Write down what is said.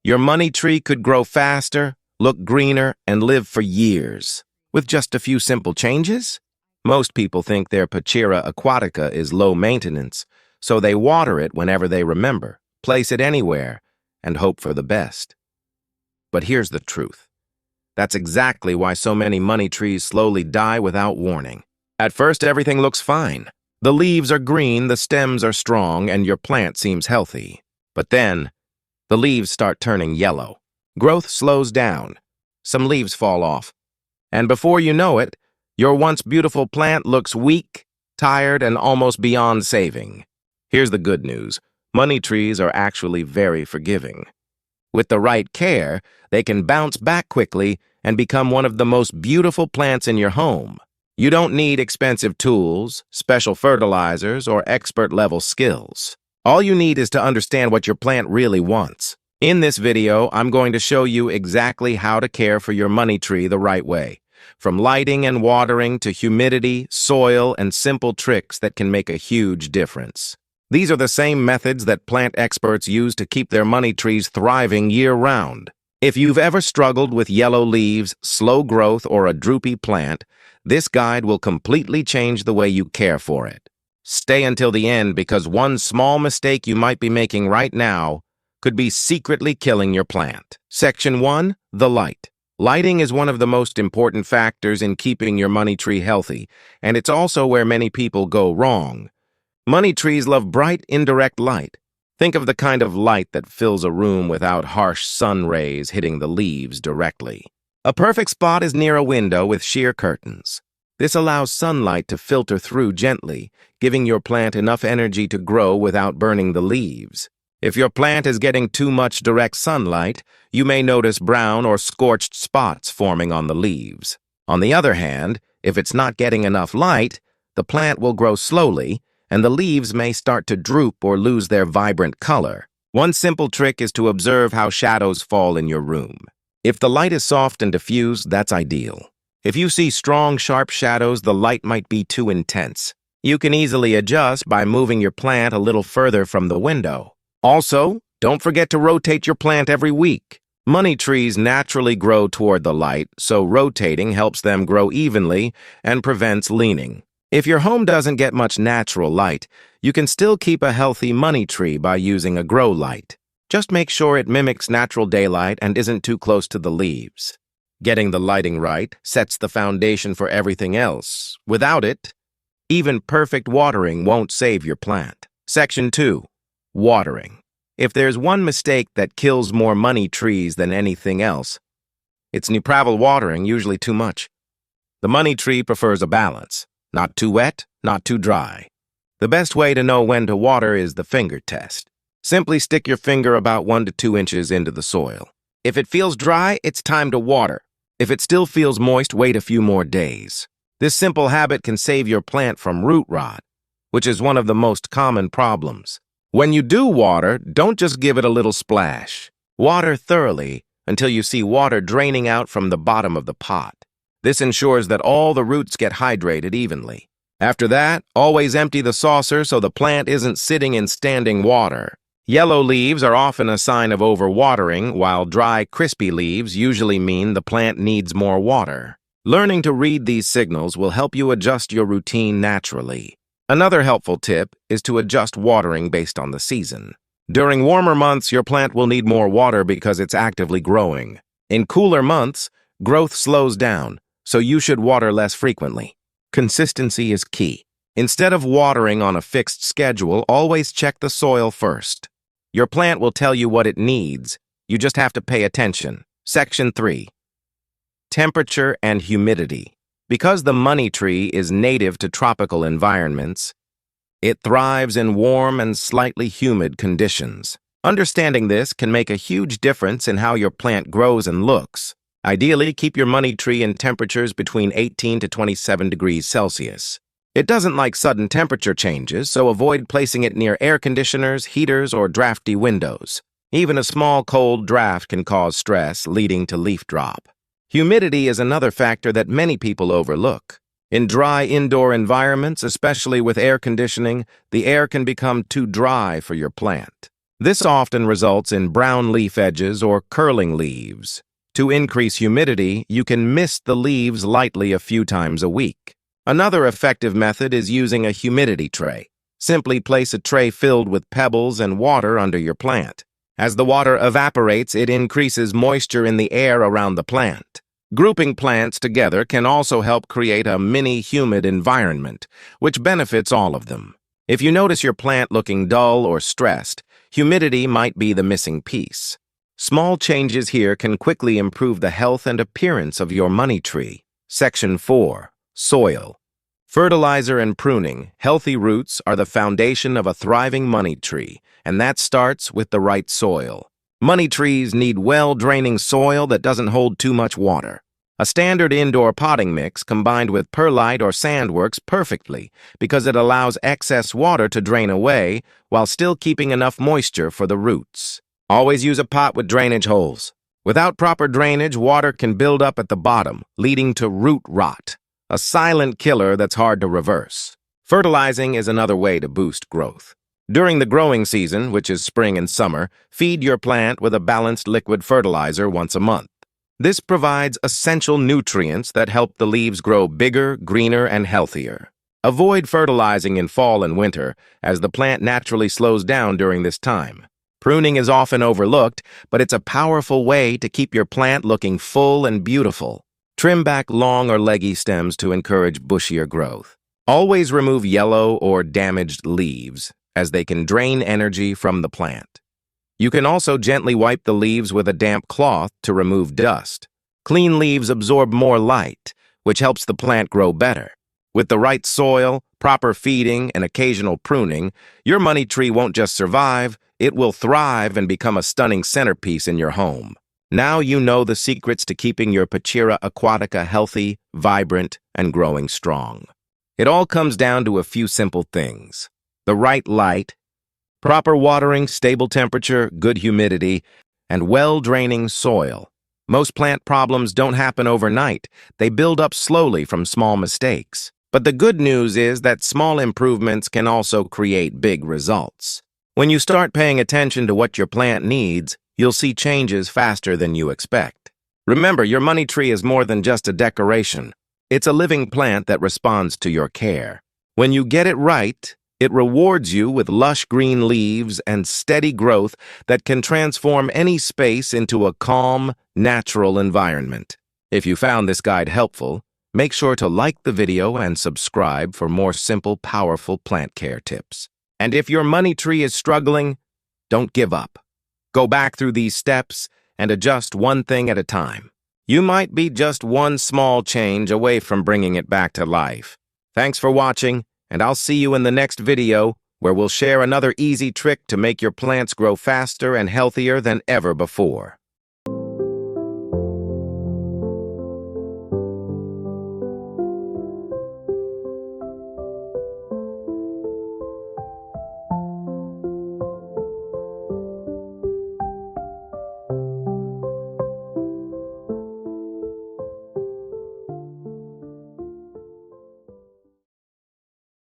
Your money tree could grow faster, look greener, and live for years. With just a few simple changes? Most people think their Pachira aquatica is low maintenance, so they water it whenever they remember, place it anywhere, and hope for the best. But here's the truth. That's exactly why so many money trees slowly die without warning. At first, everything looks fine. The leaves are green, the stems are strong, and your plant seems healthy. But then, the leaves start turning yellow. Growth slows down. Some leaves fall off. And before you know it, your once beautiful plant looks weak, tired, and almost beyond saving. Here's the good news. Money trees are actually very forgiving. With the right care, they can bounce back quickly and become one of the most beautiful plants in your home. You don't need expensive tools, special fertilizers, or expert-level skills. All you need is to understand what your plant really wants. In this video, I'm going to show you exactly how to care for your money tree the right way. From lighting and watering to humidity, soil, and simple tricks that can make a huge difference. These are the same methods that plant experts use to keep their money trees thriving year-round. If you've ever struggled with yellow leaves, slow growth, or a droopy plant, this guide will completely change the way you care for it. Stay until the end because one small mistake you might be making right now could be secretly killing your plant. Section 1. The light. Lighting is one of the most important factors in keeping your money tree healthy, and it's also where many people go wrong. Money trees love bright, indirect light. Think of the kind of light that fills a room without harsh sun rays hitting the leaves directly. A perfect spot is near a window with sheer curtains. This allows sunlight to filter through gently, giving your plant enough energy to grow without burning the leaves. If your plant is getting too much direct sunlight, you may notice brown or scorched spots forming on the leaves. On the other hand, if it's not getting enough light, the plant will grow slowly, and the leaves may start to droop or lose their vibrant color. One simple trick is to observe how shadows fall in your room. If the light is soft and diffused, that's ideal. If you see strong, sharp shadows, the light might be too intense. You can easily adjust by moving your plant a little further from the window. Also, don't forget to rotate your plant every week. Money trees naturally grow toward the light, so rotating helps them grow evenly and prevents leaning. If your home doesn't get much natural light, you can still keep a healthy money tree by using a grow light. Just make sure it mimics natural daylight and isn't too close to the leaves. Getting the lighting right sets the foundation for everything else. Without it, even perfect watering won't save your plant. Section 2. Watering. If there's one mistake that kills more money trees than anything else, it's neutral watering, usually too much. The money tree prefers a balance. Not too wet, not too dry. The best way to know when to water is the finger test. Simply stick your finger about 1 to 2 inches into the soil. If it feels dry, it's time to water. If it still feels moist, wait a few more days. This simple habit can save your plant from root rot, which is one of the most common problems. When you do water, don't just give it a little splash. Water thoroughly until you see water draining out from the bottom of the pot. This ensures that all the roots get hydrated evenly. After that, always empty the saucer so the plant isn't sitting in standing water. Yellow leaves are often a sign of overwatering, while dry, crispy leaves usually mean the plant needs more water. Learning to read these signals will help you adjust your routine naturally. Another helpful tip is to adjust watering based on the season. During warmer months, your plant will need more water because it's actively growing. In cooler months, growth slows down, so you should water less frequently. Consistency is key. Instead of watering on a fixed schedule, always check the soil first. Your plant will tell you what it needs. You just have to pay attention. Section 3. Temperature and humidity. Because the money tree is native to tropical environments, it thrives in warm and slightly humid conditions. Understanding this can make a huge difference in how your plant grows and looks. Ideally, keep your money tree in temperatures between 18 to 27 degrees Celsius. It doesn't like sudden temperature changes, so avoid placing it near air conditioners, heaters, or drafty windows. Even a small cold draft can cause stress, leading to leaf drop. Humidity is another factor that many people overlook. In dry indoor environments, especially with air conditioning, the air can become too dry for your plant. This often results in brown leaf edges or curling leaves. To increase humidity, you can mist the leaves lightly a few times a week. Another effective method is using a humidity tray. Simply place a tray filled with pebbles and water under your plant. As the water evaporates, it increases moisture in the air around the plant. Grouping plants together can also help create a mini-humid environment, which benefits all of them. If you notice your plant looking dull or stressed, humidity might be the missing piece. Small changes here can quickly improve the health and appearance of your money tree. Section 4. Soil. Fertilizer and pruning. Healthy roots are the foundation of a thriving money tree, and that starts with the right soil. Money trees need well-draining soil that doesn't hold too much water. A standard indoor potting mix combined with perlite or sand works perfectly because it allows excess water to drain away while still keeping enough moisture for the roots. Always use a pot with drainage holes. Without proper drainage, water can build up at the bottom, leading to root rot, a silent killer that's hard to reverse. Fertilizing is another way to boost growth. During the growing season, which is spring and summer, feed your plant with a balanced liquid fertilizer once a month. This provides essential nutrients that help the leaves grow bigger, greener, and healthier. Avoid fertilizing in fall and winter, as the plant naturally slows down during this time. Pruning is often overlooked, but it's a powerful way to keep your plant looking full and beautiful. Trim back long or leggy stems to encourage bushier growth. Always remove yellow or damaged leaves, as they can drain energy from the plant. You can also gently wipe the leaves with a damp cloth to remove dust. Clean leaves absorb more light, which helps the plant grow better. With the right soil, proper feeding, and occasional pruning, your money tree won't just survive, it will thrive and become a stunning centerpiece in your home. Now you know the secrets to keeping your Pachira aquatica healthy, vibrant, and growing strong. It all comes down to a few simple things: the right light, proper watering, stable temperature, good humidity, and well-draining soil. Most plant problems don't happen overnight. They build up slowly from small mistakes. But the good news is that small improvements can also create big results. When you start paying attention to what your plant needs, you'll see changes faster than you expect. Remember, your money tree is more than just a decoration. It's a living plant that responds to your care. When you get it right, it rewards you with lush green leaves and steady growth that can transform any space into a calm, natural environment. If you found this guide helpful, make sure to like the video and subscribe for more simple, powerful plant care tips. And if your money tree is struggling, don't give up. Go back through these steps and adjust one thing at a time. You might be just one small change away from bringing it back to life. Thanks for watching, and I'll see you in the next video where we'll share another easy trick to make your plants grow faster and healthier than ever before.